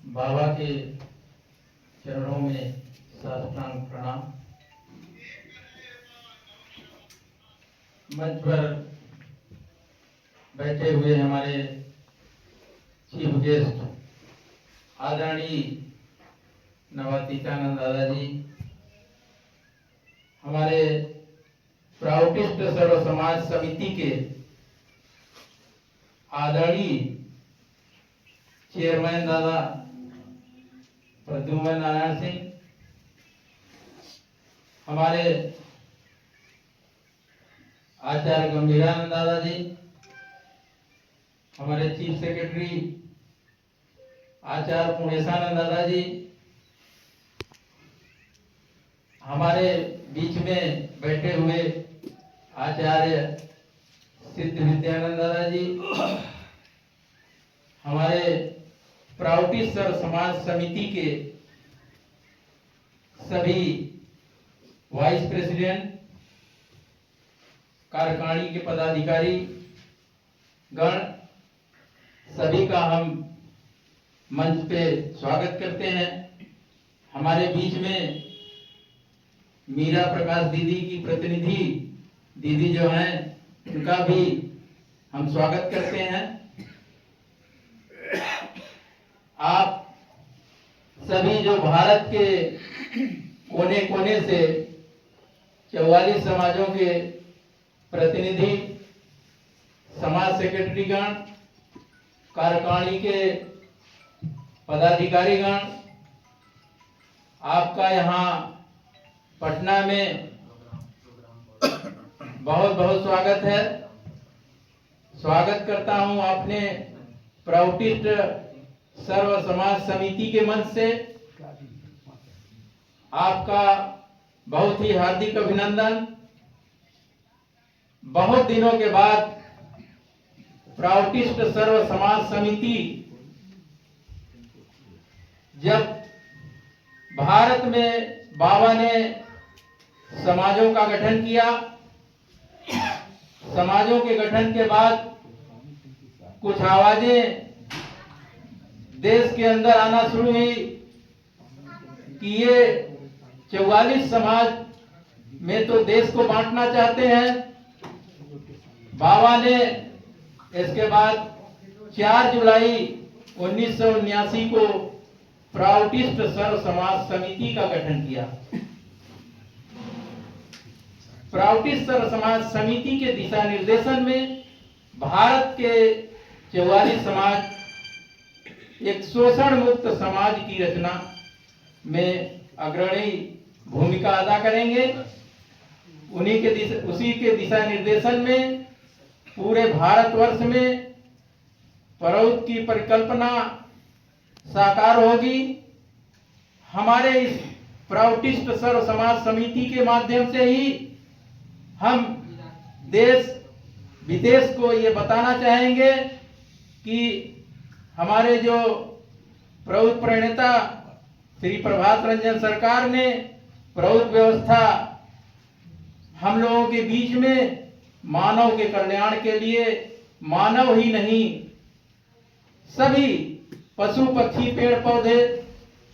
बाबा के चरणों में साष्टांग प्रणाम। मंच पर बैठे हुए हमारे चीफ गेस्ट आदरणीय नवातीतानंद दादाजी, हमारे प्राउटिस्ट सर्व समाज समिति के आदरणीय चेयरमैन दादा प्रद्युम्न नारायण सिंह, हमारे आचार्य गंभीरानंद दादाजी, हमारे चीफ सेक्रेटरी आचार्य पुणेशानंद दादाजी, हमारे बीच में बैठे हुए आचार्य सिद्ध विद्यानंद दादाजी, हमारे प्राउटिस्ट सर्व समाज समिति के सभी वाइस प्रेसिडेंट, कार्यकारिणी के पदाधिकारी गण, सभी का हम मंच पे स्वागत करते हैं। हमारे बीच में मीरा प्रकाश दीदी की प्रतिनिधि दीदी जो हैं, उनका भी हम स्वागत करते हैं। आप सभी जो भारत के कोने कोने से 44 समाजों के प्रतिनिधि, समाज सेक्रेटरी गण, कार्यकारिणी के पदाधिकारी गण, आपका यहाँ पटना में बहुत बहुत स्वागत है। स्वागत करता हूँ अपने प्राउटिस्ट सर्व समाज समिति के मंच से। आपका बहुत ही हार्दिक अभिनंदन। बहुत दिनों के बाद प्राउटिस्ट सर्व समाज समिति जब भारत में बाबा ने समाजों का गठन किया, समाजों के गठन के बाद कुछ आवाजें देश के अंदर आना शुरू हुई कि ये 44 समाज में तो देश को बांटना चाहते हैं। बाबा ने इसके बाद 4 जुलाई 1979 को प्राउटिस्ट सर्व समाज समिति का गठन किया। प्राउटिस्ट सर्व समाज समिति के दिशा निर्देशन में भारत के 44 समाज एक शोषण मुक्त समाज की रचना में अग्रणी भूमिका अदा करेंगे। उसी के दिशा निर्देशन में पूरे भारतवर्ष में प्रौढ़ की परिकल्पना साकार होगी। हमारे इस प्राउटिस्ट सर्व समाज समिति के माध्यम से ही हम देश विदेश को ये बताना चाहेंगे कि हमारे जो प्रौढ़ प्रणेता श्री प्रभात रंजन सरकार ने प्रौढ़ व्यवस्था हम लोगों के बीच में मानव के कल्याण के लिए, मानव ही नहीं सभी पशु पक्षी पेड़ पौधे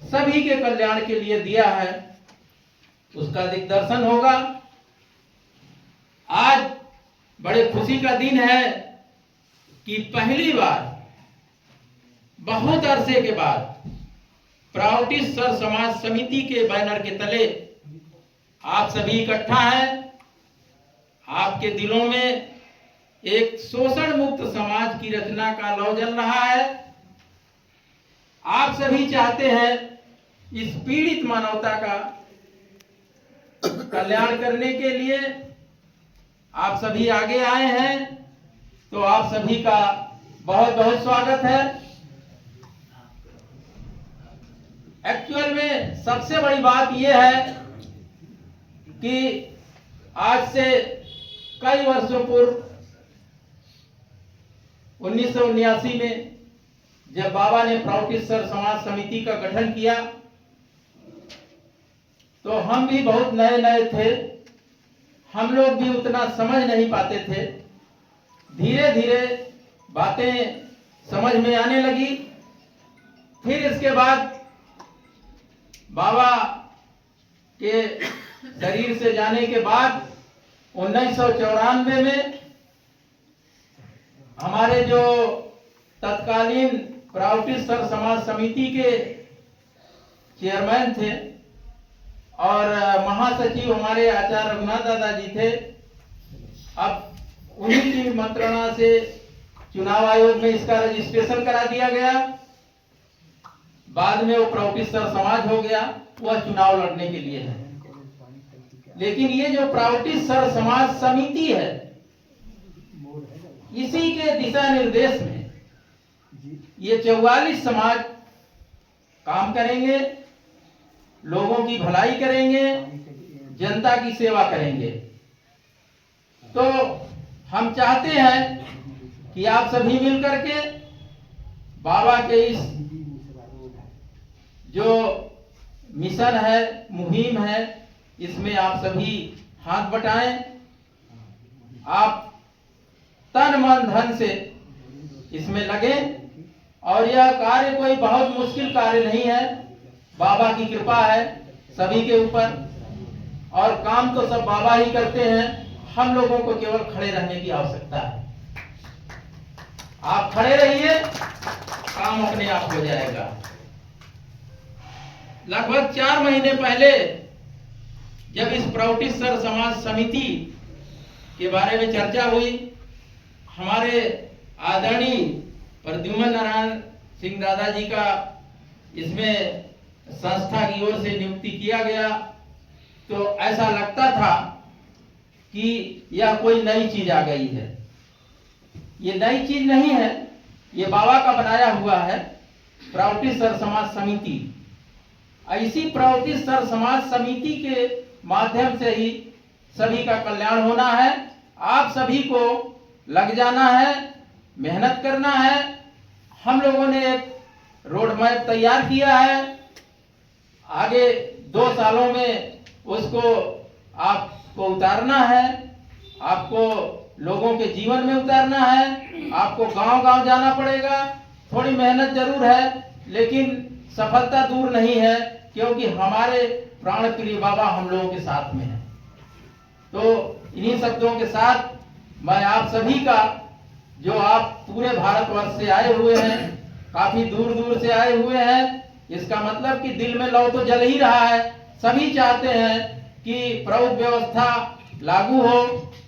सभी के कल्याण के लिए दिया है, उसका दिग्दर्शन होगा। आज बड़े खुशी का दिन है कि पहली बार बहुत अरसे के बाद प्राउटिस्ट सर्व समाज समिति के बैनर के तले आप सभी इकट्ठा हैं। आपके दिलों में एक शोषण मुक्त समाज की रचना का लौ जल रहा है। आप सभी चाहते हैं इस पीड़ित मानवता का कल्याण करने के लिए आप सभी आगे आए हैं, तो आप सभी का बहुत बहुत स्वागत है। एक्चुअल में सबसे बड़ी बात यह है कि आज से कई वर्षों पूर्व 1979 में जब बाबा ने प्राउटिस्ट सर्व समाज समिति का गठन किया तो हम भी बहुत नए नए थे, हम लोग भी उतना समझ नहीं पाते थे। धीरे धीरे बातें समझ में आने लगी। फिर इसके बाद बाबा के शरीर से जाने के बाद 1994 में हमारे जो तत्कालीन प्राउटिस्टर समाज समिति के चेयरमैन थे और महासचिव हमारे आचार्य रघुनाथ दादा जी थे। अब उन्हीं की मंत्रणा से चुनाव आयोग में इसका रजिस्ट्रेशन करा दिया गया। बाद में वो प्राउटिस्टर समाज हो गया, वह चुनाव लड़ने के लिए है। लेकिन ये जो प्राउटिस्टर समाज समिति है, इसी के दिशा निर्देश में ये 44 समाज काम करेंगे, लोगों की भलाई करेंगे, जनता की सेवा करेंगे। तो हम चाहते हैं कि आप सभी मिलकर के बाबा के इस जो मिशन है, मुहिम है, इसमें आप सभी हाथ बटाएं। आप तन मन धन से इसमें लगें और यह कार्य कोई बहुत मुश्किल कार्य नहीं है। बाबा की कृपा है सभी के ऊपर और काम तो सब बाबा ही करते हैं। हम लोगों को केवल खड़े रहने की आवश्यकता है। आप खड़े रहिए, काम अपने आप हो जाएगा। लगभग 4 महीने पहले जब इस प्राउटिस्टर समाज समिति के बारे में चर्चा हुई, हमारे आदरणीय प्रद्युम्न नारायण सिंह दादाजी का इसमें संस्था की ओर से नियुक्ति किया गया, तो ऐसा लगता था कि यह कोई नई चीज आ गई है। ये नई चीज नहीं है, ये बाबा का बनाया हुआ है प्राउटिस्टर समाज समिति। ऐसी प्राउटिस्टर समाज समिति के माध्यम से ही सभी का कल्याण होना है। आप सभी को लग जाना है, मेहनत करना है। हम लोगों ने एक रोड मैप तैयार किया है, आगे 2 सालों में उसको आपको उतारना है, आपको लोगों के जीवन में उतारना है। आपको गांव-गांव जाना पड़ेगा, थोड़ी मेहनत जरूर है, लेकिन सफलता दूर नहीं है, क्योंकि हमारे प्राण प्रिय बाबा हम लोगों के साथ में है। तो इन्हीं शब्दों के साथ मैं आप सभी का, जो आप पूरे भारतवर्ष से आए हुए हैं, काफी दूर दूर से आए हुए हैं, इसका मतलब कि दिल में लौ तो जल ही रहा है। सभी चाहते हैं कि प्रभु व्यवस्था लागू हो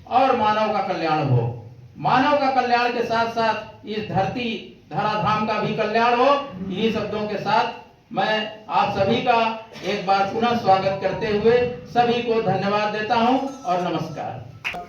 और मानव का कल्याण हो। मानव का कल्याण के साथ साथ इस धरती धराधाम का भी कल्याण हो। इन्हीं शब्दों के साथ मैं आप सभी का एक बार पुनः स्वागत करते हुए सभी को धन्यवाद देता हूं और नमस्कार।